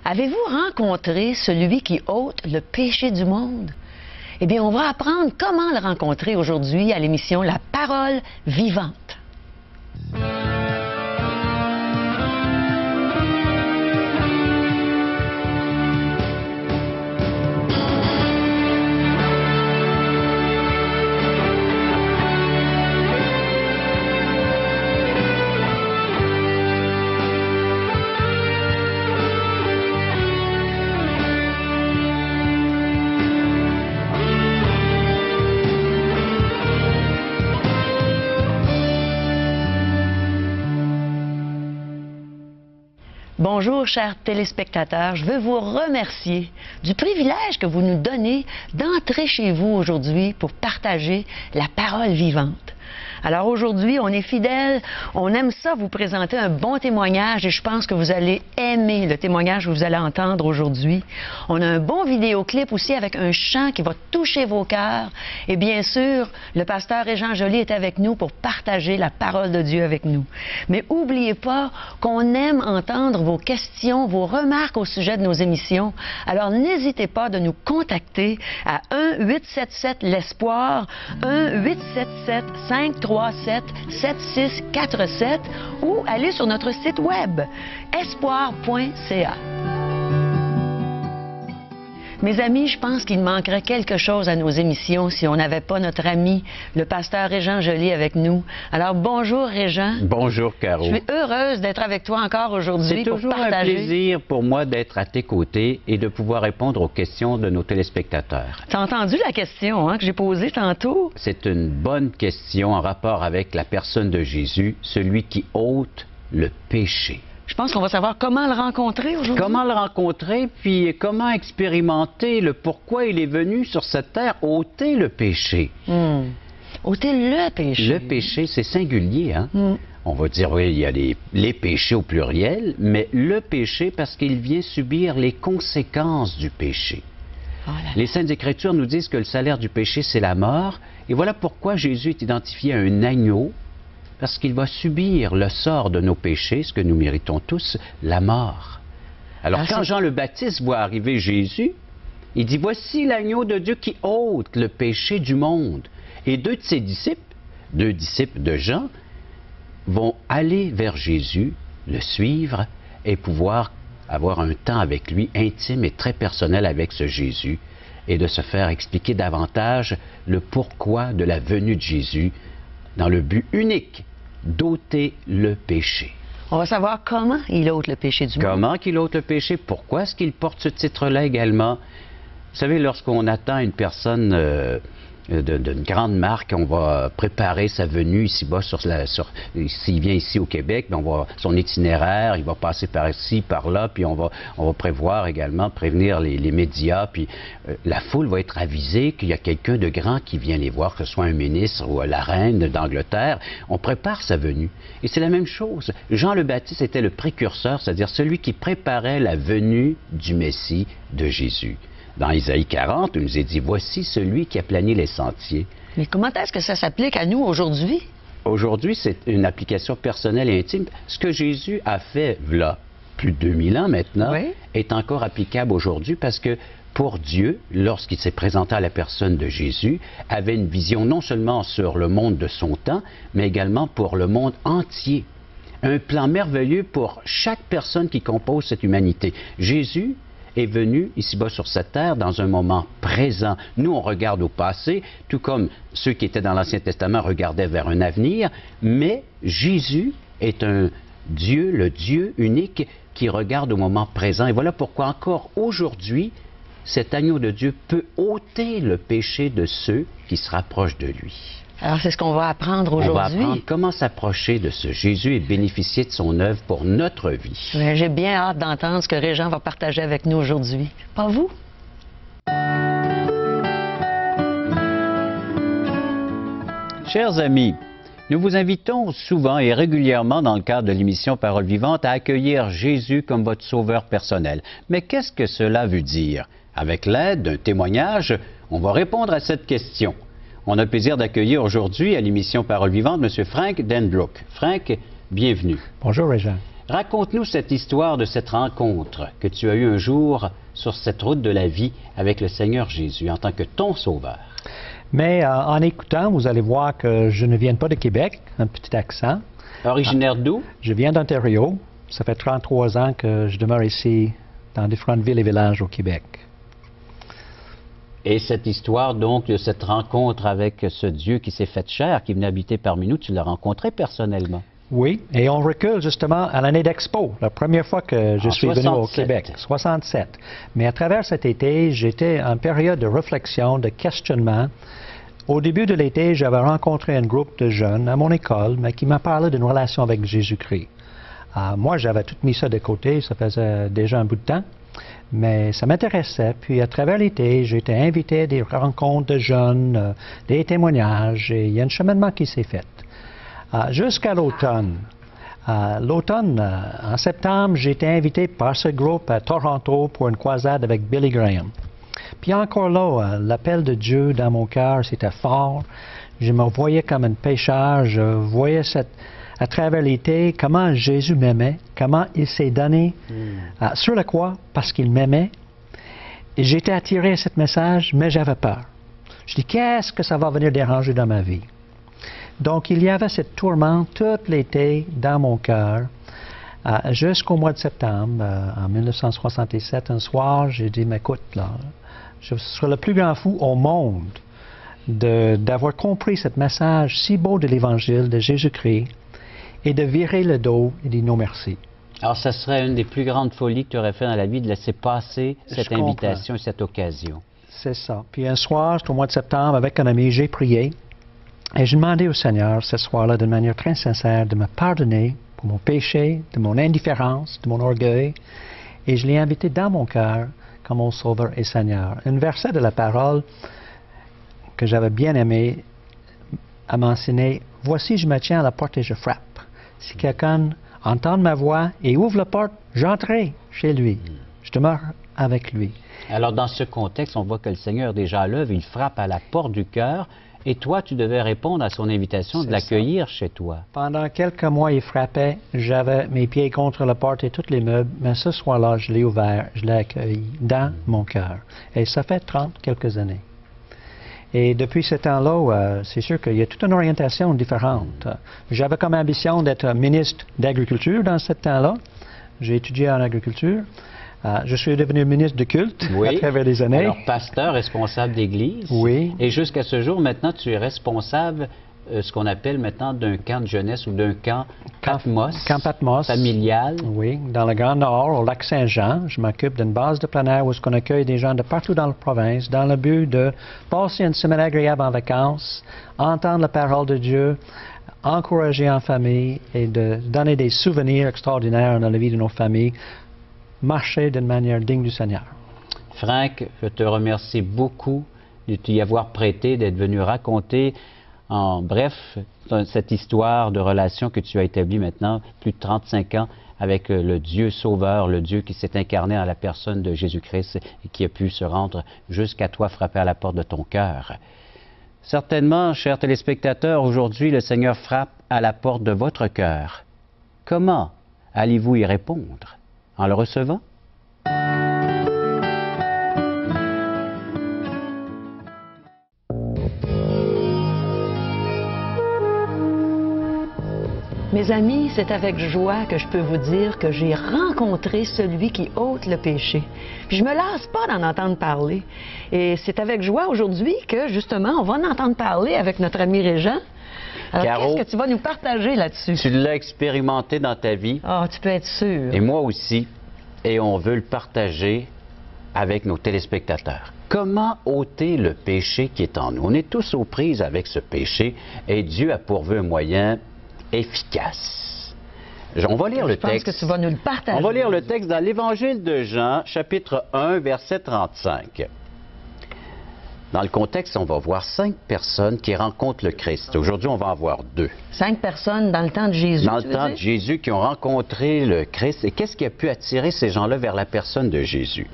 Avez-vous rencontré celui qui ôte le péché du monde? Eh bien, on va apprendre comment le rencontrer aujourd'hui à l'émission La Parole vivante. Bonjour, chers téléspectateurs. Je veux vous remercier du privilège que vous nous donnez d'entrer chez vous aujourd'hui pour partager la parole vivante. Alors aujourd'hui, on est fidèles, on aime ça vous présenter un bon témoignage et je pense que vous allez aimer le témoignage que vous allez entendre aujourd'hui. On a un bon vidéoclip aussi avec un chant qui va toucher vos cœurs. Et bien sûr, le pasteur Régent Joly est avec nous pour partager la parole de Dieu avec nous. Mais n'oubliez pas qu'on aime entendre vos questions, vos remarques au sujet de nos émissions. Alors n'hésitez pas de nous contacter à 1-877-L'Espoir, 1-877-537-7647 ou allez sur notre site web espoir.ca. Mes amis, je pense qu'il manquerait quelque chose à nos émissions si on n'avait pas notre ami, le pasteur Régent Joly, avec nous. Alors, bonjour Régent. Bonjour Caro. Je suis heureuse d'être avec toi encore aujourd'hui pour partager. C'est toujours un plaisir pour moi d'être à tes côtés et de pouvoir répondre aux questions de nos téléspectateurs. Tu as entendu la question que j'ai posée tantôt? C'est une bonne question en rapport avec la personne de Jésus, celui qui ôte le péché. Je pense qu'on va savoir comment le rencontrer aujourd'hui. Comment le rencontrer, puis comment expérimenter le pourquoi il est venu sur cette terre ôter le péché. Ôter le péché. Le péché, c'est singulier, hein? On va dire, oui, il y a les péchés au pluriel, mais le péché parce qu'il vient subir les conséquences du péché. Oh là là. Les Saintes Écritures nous disent que le salaire du péché, c'est la mort. Et voilà pourquoi Jésus est identifié à un agneau, parce qu'il va subir le sort de nos péchés, ce que nous méritons tous, la mort. Alors quand Jean le Baptiste voit arriver Jésus, il dit, voici l'agneau de Dieu qui ôte le péché du monde. Et deux de ses disciples, deux disciples de Jean, vont aller vers Jésus, le suivre et pouvoir avoir un temps avec lui intime et très personnel avec ce Jésus et de se faire expliquer davantage le pourquoi de la venue de Jésus dans le but unique d'ôter le péché. On va savoir comment il ôte le péché du monde. Comment qu'il ôte le péché, pourquoi est-ce qu'il porte ce titre-là également. Vous savez, lorsqu'on attend une personne d'une grande marque, on va préparer sa venue ici-bas, s'il vient ici au Québec, on va son itinéraire, il va passer par ici, par là, puis on va prévoir également, prévenir les médias, puis la foule va être avisée qu'il y a quelqu'un de grand qui vient les voir, que ce soit un ministre ou la reine d'Angleterre. On prépare sa venue. Et c'est la même chose. Jean le Baptiste était le précurseur, c'est-à-dire celui qui préparait la venue du Messie, de Jésus. Dans Isaïe 40, il nous est dit, voici celui qui a plané les sentiers. Mais comment est-ce que ça s'applique à nous aujourd'hui? Aujourd'hui, c'est une application personnelle et intime. Ce que Jésus a fait, là, plus de 2000 ans maintenant, est encore applicable aujourd'hui parce que pour Dieu, lorsqu'il s'est présenté à la personne de Jésus, avait une vision non seulement sur le monde de son temps, mais également pour le monde entier. Un plan merveilleux pour chaque personne qui compose cette humanité. Jésus est venu ici-bas sur cette terre dans un moment présent. Nous, on regarde au passé, tout comme ceux qui étaient dans l'Ancien Testament regardaient vers un avenir, mais Jésus est un Dieu, le Dieu unique qui regarde au moment présent. Et voilà pourquoi encore aujourd'hui, cet agneau de Dieu peut ôter le péché de ceux qui se rapprochent de lui. Alors, c'est ce qu'on va apprendre aujourd'hui. On va apprendre comment s'approcher de ce Jésus et bénéficier de son œuvre pour notre vie. J'ai bien hâte d'entendre ce que Régent va partager avec nous aujourd'hui. Pas vous? Chers amis, nous vous invitons souvent et régulièrement dans le cadre de l'émission Parole vivante à accueillir Jésus comme votre sauveur personnel. Mais qu'est-ce que cela veut dire? Avec l'aide d'un témoignage, on va répondre à cette question. On a le plaisir d'accueillir aujourd'hui à l'émission Parole vivante M. Frank Denbrook. Frank, bienvenue. Bonjour, Régent. Raconte-nous cette histoire de cette rencontre que tu as eue un jour sur cette route de la vie avec le Seigneur Jésus en tant que ton sauveur. Mais en écoutant, vous allez voir que je ne viens pas de Québec, un petit accent. Originaire d'où? Je viens d'Ontario. Ça fait 33 ans que je demeure ici dans différentes villes et villages au Québec. Et cette histoire, donc, de cette rencontre avec ce Dieu qui s'est fait chair, qui venait habiter parmi nous, tu l'as rencontré personnellement? Oui, et on recule justement à l'année d'Expo, la première fois que je suis venu au Québec, 67. Mais à travers cet été, j'étais en période de réflexion, de questionnement. Au début de l'été, j'avais rencontré un groupe de jeunes à mon école, mais qui m'a parlé d'une relation avec Jésus-Christ. Moi, j'avais tout mis ça de côté, ça faisait déjà un bout de temps. Mais ça m'intéressait. Puis à travers l'été, j'ai été invité à des rencontres de jeunes, des témoignages, et il y a un cheminement qui s'est fait. Jusqu'à l'automne. En septembre, j'ai été invité par ce groupe à Toronto pour une croisade avec Billy Graham. Puis encore là, l'appel de Dieu dans mon cœur, c'était fort. Je me voyais comme un pécheur, je voyais à travers l'été, comment Jésus m'aimait, comment il s'est donné sur la croix parce qu'il m'aimait. Et j'étais attiré à ce message, mais j'avais peur. Je dis, qu'est-ce que ça va venir déranger dans ma vie? Donc, il y avait cette tourmente tout l'été dans mon cœur. Jusqu'au mois de septembre, en 1967, un soir, j'ai dit, mais écoute, là, je serai le plus grand fou au monde d'avoir compris ce message si beau de l'Évangile de Jésus-Christ et de virer le dos et dire non merci. Alors, ça serait une des plus grandes folies que tu aurais fait dans la vie de laisser passer cette invitation et cette occasion. C'est ça. Puis un soir, au mois de septembre, avec un ami, j'ai prié et j'ai demandé au Seigneur ce soir-là, d'une manière très sincère, de me pardonner pour mon péché, de mon indifférence, de mon orgueil. Et je l'ai invité dans mon cœur comme mon Sauveur et Seigneur. Un verset de la parole que j'avais bien aimé a mentionné « Voici, je me tiens à la porte et je frappe. Si quelqu'un entend ma voix et ouvre la porte, j'entrerai chez lui. Je demeure avec lui. » Alors, dans ce contexte, on voit que le Seigneur est déjà à l'œuvre, il frappe à la porte du cœur, et toi, tu devais répondre à son invitation de l'accueillir chez toi. Pendant quelques mois, il frappait, j'avais mes pieds contre la porte et tous les meubles, mais ce soir-là, je l'ai ouvert, je l'ai accueilli dans mon cœur. Et ça fait 30 quelques années. Et depuis ce temps-là, c'est sûr qu'il y a toute une orientation différente. J'avais comme ambition d'être ministre d'Agriculture dans ce temps-là. J'ai étudié en agriculture. Je suis devenu ministre de culte à travers les années. Alors, pasteur, responsable d'église. Oui. Et jusqu'à ce jour, maintenant, tu es responsable, ce qu'on appelle maintenant d'un camp de jeunesse ou d'un camp Patmos, familial. Oui, dans le Grand Nord, au lac Saint-Jean. Je m'occupe d'une base de plein air où on accueille des gens de partout dans la province, dans le but de passer une semaine agréable en vacances, entendre la parole de Dieu, encourager en famille et de donner des souvenirs extraordinaires dans la vie de nos familles, marcher d'une manière digne du Seigneur. Frank, je te remercie beaucoup de t'y avoir prêté, d'être venu raconter en bref cette histoire de relation que tu as établie maintenant, plus de 35 ans, avec le Dieu sauveur, le Dieu qui s'est incarné en la personne de Jésus-Christ et qui a pu se rendre jusqu'à toi, frapper à la porte de ton cœur. Certainement, chers téléspectateurs, aujourd'hui, le Seigneur frappe à la porte de votre cœur. Comment allez-vous y répondre? En le recevant? Mes amis, c'est avec joie que je peux vous dire que j'ai rencontré celui qui ôte le péché. Puis je me lasse pas d'en entendre parler. Et c'est avec joie aujourd'hui que, justement, on va en entendre parler avec notre ami Régent. Alors, qu'est-ce que tu vas nous partager là-dessus? Tu l'as expérimenté dans ta vie. Ah, tu peux être sûr. Et moi aussi. Et on veut le partager avec nos téléspectateurs. Comment ôter le péché qui est en nous? On est tous aux prises avec ce péché et Dieu a pourvu un moyen efficace. On va lire le texte. Je pense que tu vas nous le partager. On va lire le texte dans l'Évangile de Jean, chapitre 1, verset 35. Dans le contexte, on va voir 5 personnes qui rencontrent le Christ. Aujourd'hui, on va en voir 2. 5 personnes dans le temps de Jésus. Dans le temps de Jésus qui ont rencontré le Christ. Et qu'est-ce qui a pu attirer ces gens-là vers la personne de Jésus?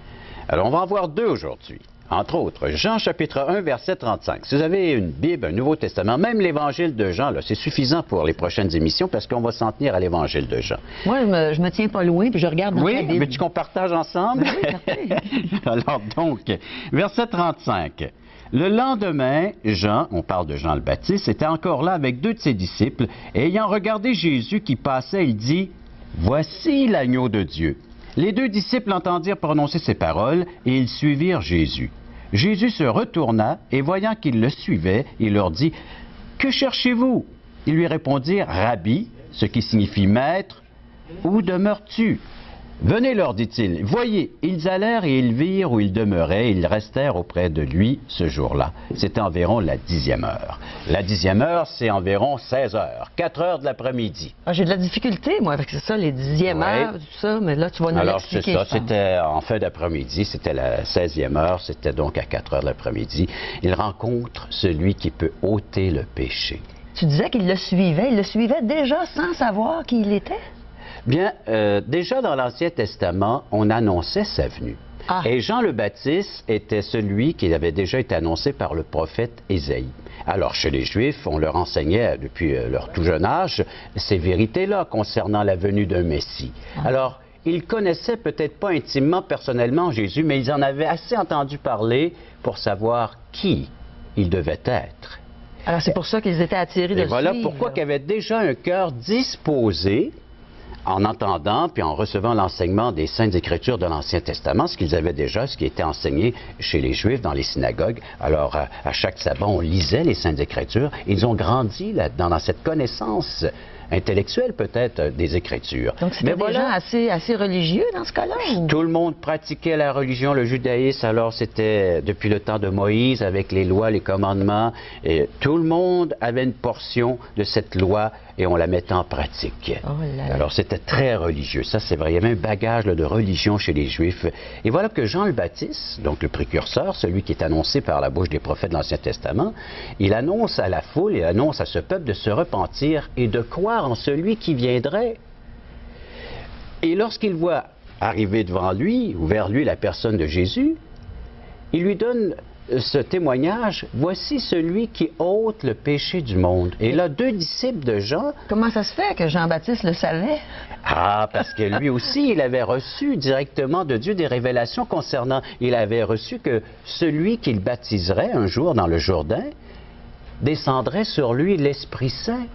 Alors, on va en voir 2 aujourd'hui. Entre autres, Jean chapitre 1, verset 35. Si vous avez une Bible, un Nouveau Testament, même l'Évangile de Jean, c'est suffisant pour les prochaines émissions parce qu'on va s'en tenir à l'Évangile de Jean. Moi, je me tiens pas loin puis je regarde dans la Bible. Oui, mais qu'on partage ensemble? Oui, Alors donc, verset 35. Le lendemain, Jean, on parle de Jean le Baptiste, était encore là avec 2 de ses disciples, et ayant regardé Jésus qui passait, il dit, « Voici l'agneau de Dieu. » Les 2 disciples entendirent prononcer ces paroles, et ils suivirent Jésus. Jésus se retourna, et voyant qu'ils le suivaient, il leur dit, « Que cherchez-vous? » Ils lui répondirent, « Rabbi », ce qui signifie « maître, où demeures-tu? » « Venez, leur dit-il. Voyez, ils allèrent et ils virent où il demeurait, et ils restèrent auprès de lui ce jour-là. C'était environ la 10e heure. La 10e heure, c'est environ 16 heures, 4 heures de l'après-midi. Ah, j'ai de la difficulté, moi, avec ça, les 10e heures, tout ça, mais là, tu vas nous l'expliquer. Alors, c'est ça, c'était en fin d'après-midi, c'était la 16e heure, c'était donc à 4 heures de l'après-midi. Il rencontre celui qui peut ôter le péché. Tu disais qu'il le suivait déjà sans savoir qui il était? Bien, déjà dans l'Ancien Testament, on annonçait sa venue. Ah. Et Jean le Baptiste était celui qui avait déjà été annoncé par le prophète Ésaïe. Alors, chez les Juifs, on leur enseignait depuis leur tout jeune âge ces vérités-là concernant la venue d'un Messie. Ah. Alors, ils connaissaient peut-être pas intimement, personnellement Jésus, mais ils en avaient assez entendu parler pour savoir qui il devait être. Alors, c'est pour ça qu'ils étaient attirés de le voilà suivre. Pourquoi qu'ils avaient déjà un cœur disposé en entendant puis en recevant l'enseignement des Saintes Écritures de l'Ancien Testament, ce qu'ils avaient déjà, ce qui était enseigné chez les Juifs dans les synagogues. Alors, à chaque sabbat, on lisait les Saintes Écritures. Ils ont grandi là-dedans, dans cette connaissance intellectuelle peut-être des Écritures. Donc, c'était des gens assez religieux dans ce cas-là? Ou... Tout le monde pratiquait la religion, le judaïsme. Alors, c'était depuis le temps de Moïse, avec les lois, les commandements. Et tout le monde avait une portion de cette loi et on la mettait en pratique. Oh là là. Alors, c'était très religieux. Ça, c'est vrai. Il y avait un bagage de religion chez les Juifs. Et voilà que Jean le Baptiste, donc le précurseur, celui qui est annoncé par la bouche des prophètes de l'Ancien Testament, il annonce à la foule, il annonce à ce peuple de se repentir et de croire en celui qui viendrait. Et lorsqu'il voit arriver devant lui, ou vers lui, la personne de Jésus, il lui donne ce témoignage, voici celui qui ôte le péché du monde. Et là, 2 disciples de Jean... Comment ça se fait que Jean-Baptiste le savait? Ah, parce que lui aussi, il avait reçu directement de Dieu des révélations concernant... Il avait reçu que celui qu'il baptiserait un jour dans le Jourdain descendrait sur lui l'Esprit Saint.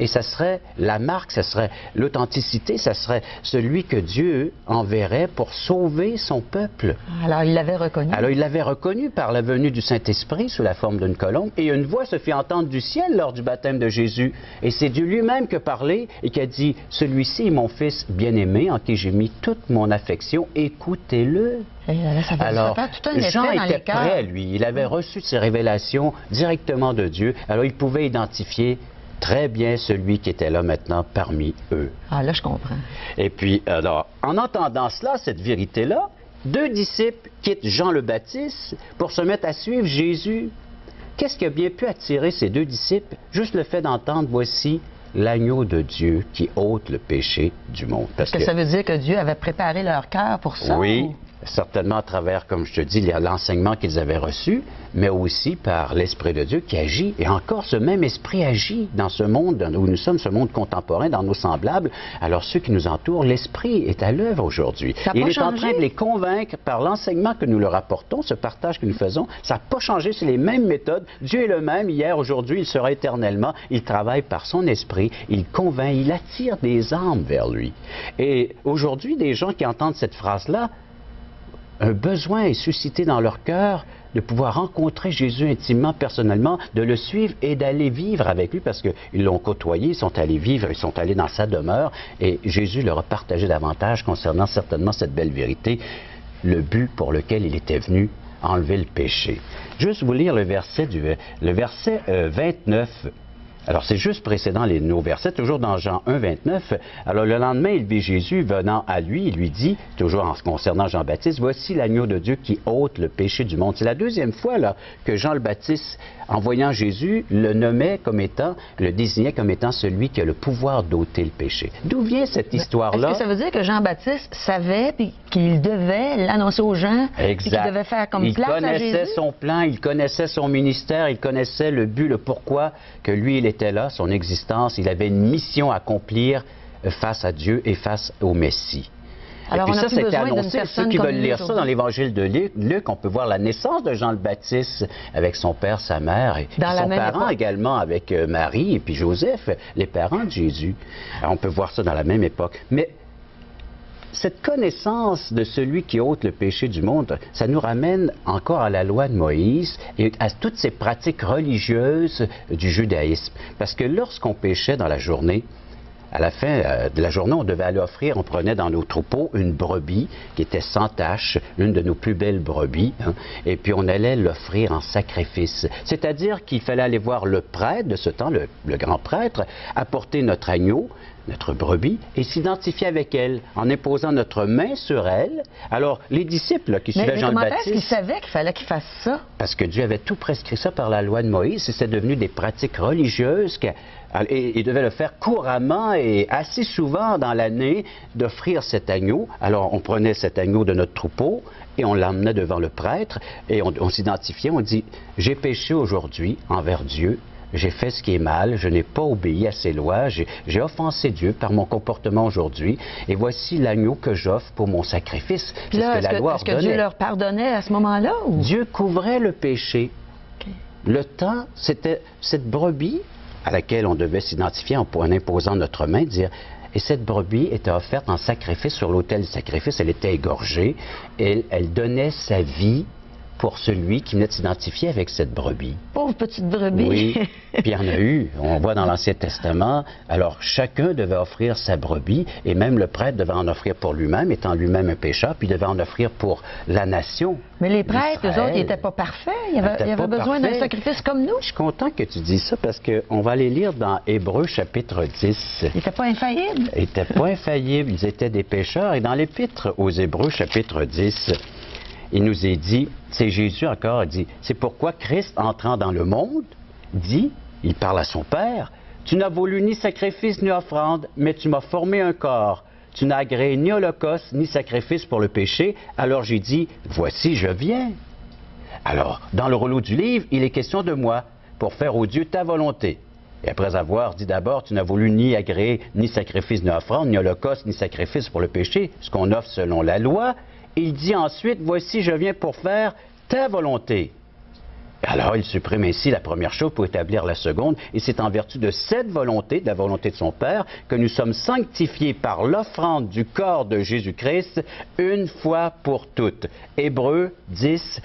Et ça serait la marque, ça serait l'authenticité, ça serait celui que Dieu enverrait pour sauver son peuple. Alors, il l'avait reconnu. Alors, il l'avait reconnu par la venue du Saint-Esprit sous la forme d'une colombe. Et une voix se fit entendre du ciel lors du baptême de Jésus. Et c'est Dieu lui-même qui a parlé et qui a dit, « Celui-ci est mon Fils bien-aimé, en qui j'ai mis toute mon affection, écoutez-le. » Alors, Jean était prêt, lui. Il avait reçu ces révélations directement de Dieu. Alors, il pouvait identifier très bien celui qui était là maintenant parmi eux. Ah, là, je comprends. Et puis, alors, en entendant cela, cette vérité-là, 2 disciples quittent Jean le Baptiste pour se mettre à suivre Jésus. Qu'est-ce qui a bien pu attirer ces 2 disciples? Juste le fait d'entendre, voici l'agneau de Dieu qui ôte le péché du monde. Parce que ça veut dire que Dieu avait préparé leur cœur pour ça? Oui. Certainement à travers, comme je te dis, l'enseignement qu'ils avaient reçu, mais aussi par l'Esprit de Dieu qui agit. Et encore, ce même Esprit agit dans ce monde où nous sommes, ce monde contemporain, dans nos semblables. Alors, ceux qui nous entourent, l'Esprit est à l'œuvre aujourd'hui. Il est en train de les convaincre par l'enseignement que nous leur apportons, ce partage que nous faisons. Ça n'a pas changé, c'est les mêmes méthodes. Dieu est le même, hier, aujourd'hui, il sera éternellement. Il travaille par son Esprit, il convainc, il attire des âmes vers lui. Et aujourd'hui, des gens qui entendent cette phrase-là, un besoin est suscité dans leur cœur de pouvoir rencontrer Jésus intimement, personnellement, de le suivre et d'aller vivre avec lui parce qu'ils l'ont côtoyé, ils sont allés vivre, ils sont allés dans sa demeure et Jésus leur a partagé davantage concernant certainement cette belle vérité, le but pour lequel il était venu, enlever le péché. Juste vous lire le verset 29. Alors, c'est juste précédant nos versets, toujours dans Jean 1, 29. Alors, le lendemain, il vit Jésus venant à lui, il lui dit, toujours en ce concernant Jean-Baptiste, « Voici l'agneau de Dieu qui ôte le péché du monde. » C'est la 2e fois là, que Jean le Baptiste, en voyant Jésus, le désignait comme étant celui qui a le pouvoir d'ôter le péché. D'où vient cette histoire-là? Est-ce que ça veut dire que Jean-Baptiste savait qu'il devait l'annoncer aux gens, et qu'il devait faire comme place à Jésus. Il connaissait son plan, il connaissait son ministère, il connaissait le but, le pourquoi que lui, il était là, son existence. Il avait une mission à accomplir face à Dieu et face au Messie. Alors, et puis on ça, a plus c'était besoin annoncé. Ceux qui veulent lire ça dans l'Évangile de Luc, on peut voir la naissance de Jean le Baptiste avec son père, sa mère, et son parent également avec Marie et puis Joseph, les parents de Jésus. Alors, on peut voir ça dans la même époque. Mais cette connaissance de celui qui ôte le péché du monde, ça nous ramène encore à la loi de Moïse et à toutes ces pratiques religieuses du judaïsme. Parce que lorsqu'on péchait dans la journée, à la fin de la journée, on devait aller offrir, on prenait dans nos troupeaux une brebis qui était sans tache, une de nos plus belles brebis, hein, et puis on allait l'offrir en sacrifice. C'est-à-dire qu'il fallait aller voir le prêtre de ce temps, le grand prêtre, apporter notre agneau, notre brebis, et s'identifier avec elle, en imposant notre main sur elle. Alors, les disciples qui suivaient Jean le Baptiste... Mais comment est-ce qu'ils savaient qu'il fallait qu'ils fassent ça? Parce que Dieu avait tout prescrit ça par la loi de Moïse, et c'est devenu des pratiques religieuses et il devait le faire couramment et assez souvent dans l'année d'offrir cet agneau. Alors, on prenait cet agneau de notre troupeau et on l'emmenait devant le prêtre et on s'identifiait, on dit « J'ai péché aujourd'hui envers Dieu, j'ai fait ce qui est mal, je n'ai pas obéi à ses lois, j'ai offensé Dieu par mon comportement aujourd'hui et voici l'agneau que j'offre pour mon sacrifice. » C'est ce que la loi ordonnait. Est-ce que Dieu leur pardonnait à ce moment-là? Ou... Dieu couvrait le péché. Okay. Le temps, c'était cette brebis à laquelle on devait s'identifier en imposant notre main, dire et cette brebis était offerte en sacrifice sur l'autel du sacrifice, elle était égorgée, et elle donnait sa vie pour celui qui venait de s'identifier avec cette brebis. Pauvre petite brebis! Oui, puis il y en a eu, on voit dans l'Ancien Testament, alors chacun devait offrir sa brebis, et même le prêtre devait en offrir pour lui-même, étant lui-même un pécheur, puis il devait en offrir pour la nation. Mais les prêtres, eux autres, ils n'étaient pas parfaits, ils avaient besoin d'un sacrifice comme nous. Je suis content que tu dises ça, parce qu'on va aller lire dans Hébreux chapitre 10. Ils n'étaient pas infaillibles? Ils n'étaient pas infaillibles, ils étaient des pécheurs, et dans l'Épître aux Hébreux chapitre 10, il nous est dit, c'est Jésus encore, il dit, c'est pourquoi Christ, entrant dans le monde, dit, il parle à son Père, tu n'as voulu ni sacrifice ni offrande, mais tu m'as formé un corps. Tu n'as agréé ni holocauste ni sacrifice pour le péché, alors j'ai dit, voici, je viens. Alors, dans le rouleau du livre, il est question de moi, pour faire au Dieu ta volonté. Et après avoir dit d'abord, tu n'as voulu ni agréer ni sacrifice ni offrande, ni holocauste ni sacrifice pour le péché, ce qu'on offre selon la loi, il dit ensuite, voici, je viens pour faire ta volonté. Alors, il supprime ainsi la première chose pour établir la seconde, et c'est en vertu de cette volonté, de la volonté de son Père, que nous sommes sanctifiés par l'offrande du corps de Jésus-Christ une fois pour toutes. Hébreux 10,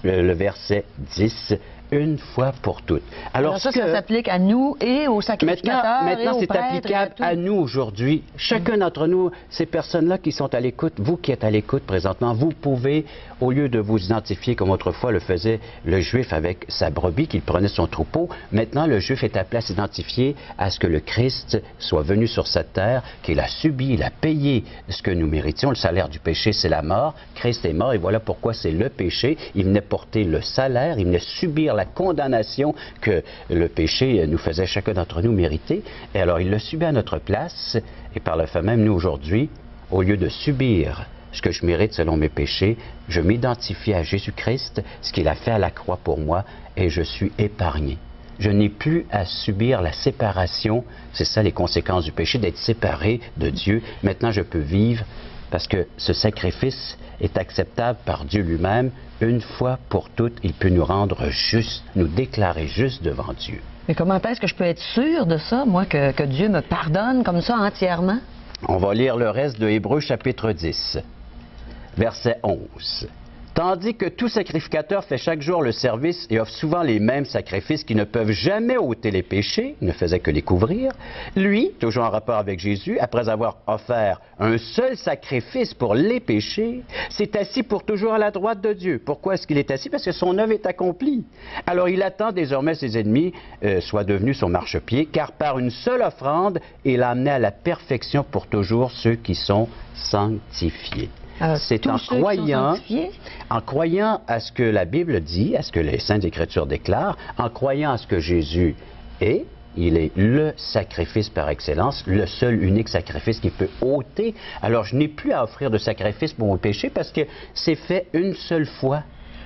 le verset 10. Une fois pour toutes. Alors ça s'applique à nous et aux sacrificateurs Maintenant, et aux c'est applicable à nous aujourd'hui. Chacun d'entre nous, ces personnes-là qui sont à l'écoute, vous qui êtes à l'écoute présentement, vous pouvez, au lieu de vous identifier comme autrefois le faisait le Juif avec sa brebis, qu'il prenait son troupeau, maintenant le Juif est appelé à s'identifier à ce que le Christ soit venu sur cette terre, qu'il a subi, il a payé ce que nous méritions. Le salaire du péché, c'est la mort. Christ est mort et voilà pourquoi c'est le péché. Il venait porter le salaire, il venait subir la condamnation que le péché nous faisait chacun d'entre nous mériter. Et alors, il l'a subi à notre place, et par le fait même, nous, aujourd'hui, au lieu de subir ce que je mérite selon mes péchés, je m'identifie à Jésus-Christ, ce qu'il a fait à la croix pour moi, et je suis épargné. Je n'ai plus à subir la séparation, c'est ça les conséquences du péché, d'être séparé de Dieu. Maintenant, je peux vivre parce que ce sacrifice est acceptable par Dieu lui-même. Une fois pour toutes, il peut nous rendre justes, nous déclarer justes devant Dieu. Mais comment est-ce que je peux être sûr de ça, moi, que Dieu me pardonne comme ça entièrement? On va lire le reste de Hébreux chapitre 10, verset 11. Tandis que tout sacrificateur fait chaque jour le service et offre souvent les mêmes sacrifices qui ne peuvent jamais ôter les péchés, il ne faisait que les couvrir, lui, toujours en rapport avec Jésus, après avoir offert un seul sacrifice pour les péchés, s'est assis pour toujours à la droite de Dieu. Pourquoi est-ce qu'il est assis? Parce que son œuvre est accomplie. Alors il attend désormais ses ennemis soient devenus son marchepied, car par une seule offrande, il a amené à la perfection pour toujours ceux qui sont sanctifiés. C'est en croyant à ce que la Bible dit, à ce que les Saintes Écritures déclarent, en croyant à ce que Jésus est, il est le sacrifice par excellence, le seul unique sacrifice qui peut ôter. Alors, je n'ai plus à offrir de sacrifice pour mon péché parce que c'est fait une seule fois.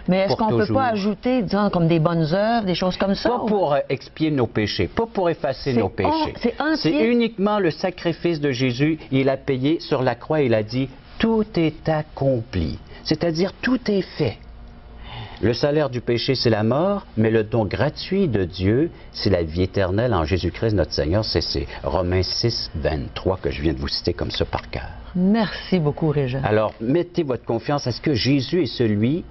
Mais est-ce qu'on ne peut pas ajouter, disons, comme des bonnes œuvres, des choses comme ça? Pas pour expier nos péchés, pas pour effacer nos péchés. C'est uniquement le sacrifice de Jésus. Il a payé sur la croix, il a dit, tout est accompli. C'est-à-dire, tout est fait. Le salaire du péché, c'est la mort, mais le don gratuit de Dieu, c'est la vie éternelle en Jésus-Christ notre Seigneur. C'est Romains 6, 23 que je viens de vous citer comme ça par cœur. Merci beaucoup, Régent. Alors, mettez votre confiance. Est-ce que Jésus est celui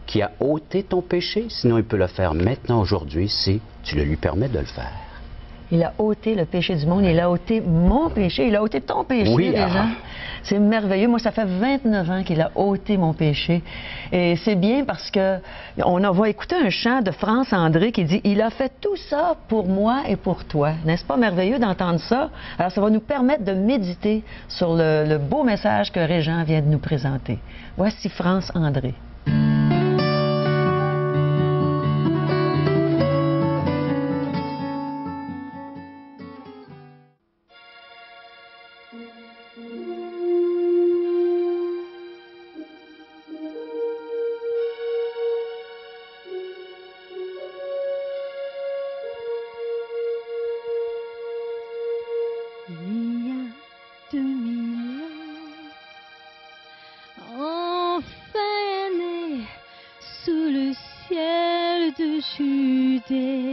qui a ôté ton péché? Sinon, il peut le faire maintenant, aujourd'hui, si tu le lui permets de le faire. Il a ôté le péché du monde, il a ôté mon péché, il a ôté ton péché, oui, Régent. C'est merveilleux. Moi, ça fait 29 ans qu'il a ôté mon péché. Et c'est bien parce que on va écouter un chant de France André qui dit « Il a fait tout ça pour moi et pour toi ». N'est-ce pas merveilleux d'entendre ça? Alors, ça va nous permettre de méditer sur le beau message que Régent vient de nous présenter. Voici France André. Il y a 2000 ans, enfin né sous le ciel de Judée,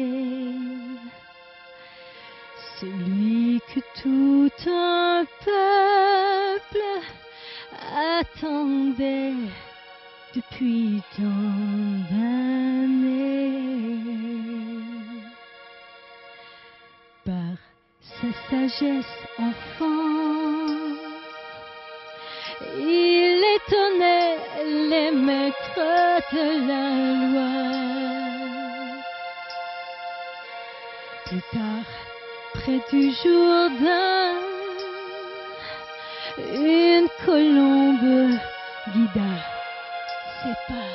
celui que tout un peuple attendait depuis tant d'années. Par sa sagesse enfant, il étonnait les maîtres de la loi. Plus tard, près du Jourdain, une colombe guida ses pas.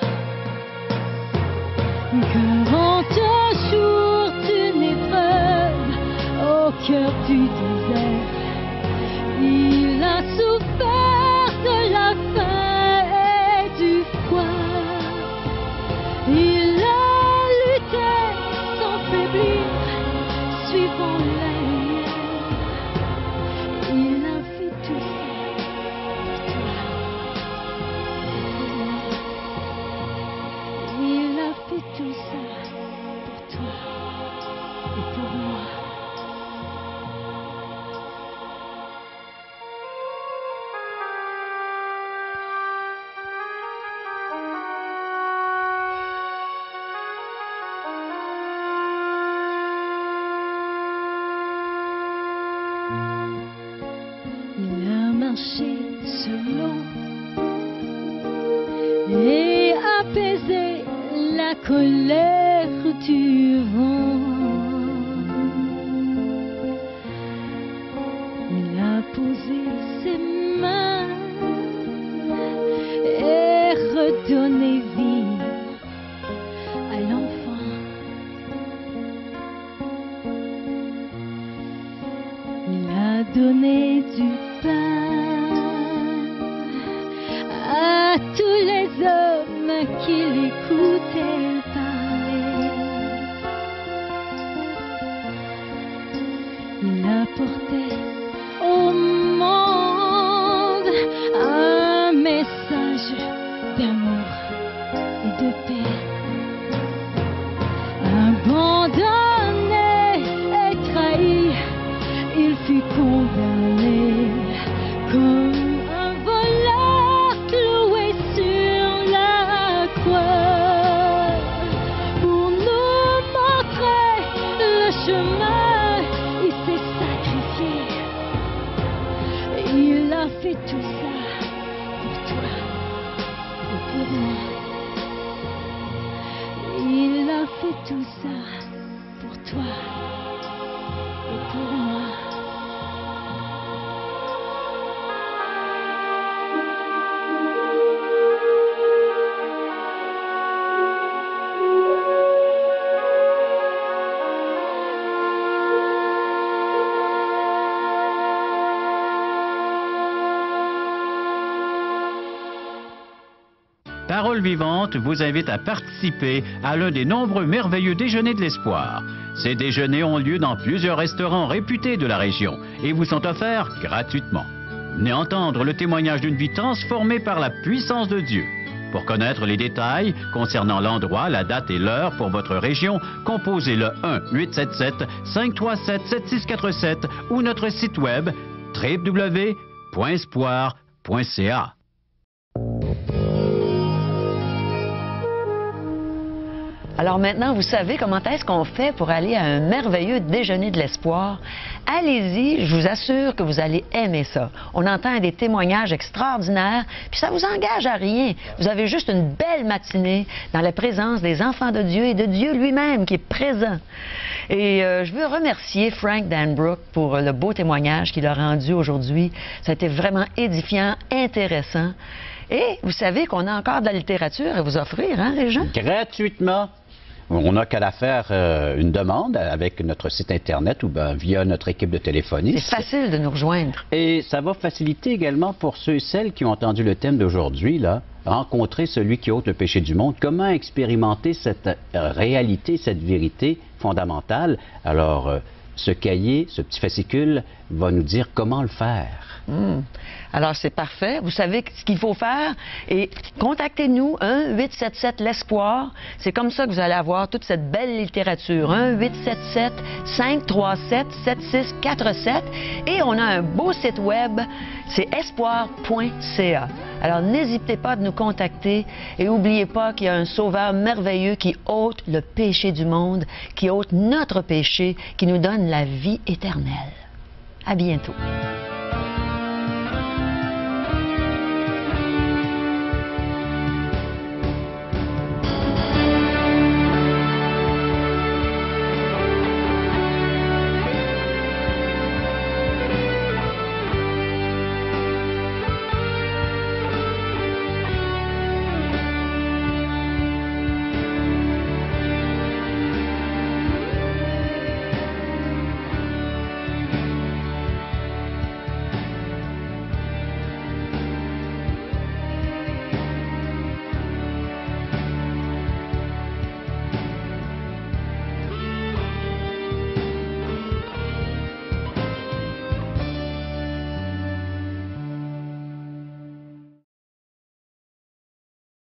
Quarante jours d'une épreuve au cœur du désert, il a souffert de la faim et du froid. Il a lutté sans faiblir, suivant la lumière. Il a fait tout ça pour toi. Il a fait tout ça pour toi et pour moi. Il a marché selon et apaisé la colère du vent. Il a posé ses mains et redonné vie à l'enfant. Il a donné du pain à tous les hommes qui l'écoutaient parler. Il apportait au monde un message d'amour et de paix. Abandonné et trahi, il fut condamné comme un voleur cloué sur la croix. Pour nous montrer le chemin, il s'est sacrifié. Il a fait tout ça pour toi et pour moi. Il a fait tout ça pour toi et pour moi. Parole Vivante vous invite à participer à l'un des nombreux merveilleux déjeuners de l'espoir. Ces déjeuners ont lieu dans plusieurs restaurants réputés de la région et vous sont offerts gratuitement. Venez entendre le témoignage d'une vie transformée par la puissance de Dieu. Pour connaître les détails concernant l'endroit, la date et l'heure pour votre région, composez le 1-877-537-7647 ou notre site web www.espoir.ca. Alors maintenant, vous savez comment est-ce qu'on fait pour aller à un merveilleux déjeuner de l'espoir. Allez-y, je vous assure que vous allez aimer ça. On entend des témoignages extraordinaires, puis ça vous engage à rien. Vous avez juste une belle matinée dans la présence des enfants de Dieu et de Dieu lui-même qui est présent. Et je veux remercier Frank Danbrook pour le beau témoignage qu'il a rendu aujourd'hui. Ça a été vraiment édifiant, intéressant. Et vous savez qu'on a encore de la littérature à vous offrir, hein, Régent? Gratuitement. On n'a qu'à la faire une demande avec notre site Internet ou via notre équipe de téléphonistes. C'est facile de nous rejoindre. Et ça va faciliter également pour ceux et celles qui ont entendu le thème d'aujourd'hui, là, rencontrer celui qui ôte le péché du monde. Comment expérimenter cette réalité, cette vérité fondamentale? Alors, ce cahier, ce petit fascicule, va nous dire comment le faire. Alors, c'est parfait. Vous savez ce qu'il faut faire. Et contactez-nous, 1-877-l'Espoir. C'est comme ça que vous allez avoir toute cette belle littérature. 1-877-537-7647. Et on a un beau site web, c'est espoir.ca. Alors, n'hésitez pas de nous contacter. Et n'oubliez pas qu'il y a un sauveur merveilleux qui ôte le péché du monde, qui ôte notre péché, qui nous donne la vie éternelle. À bientôt.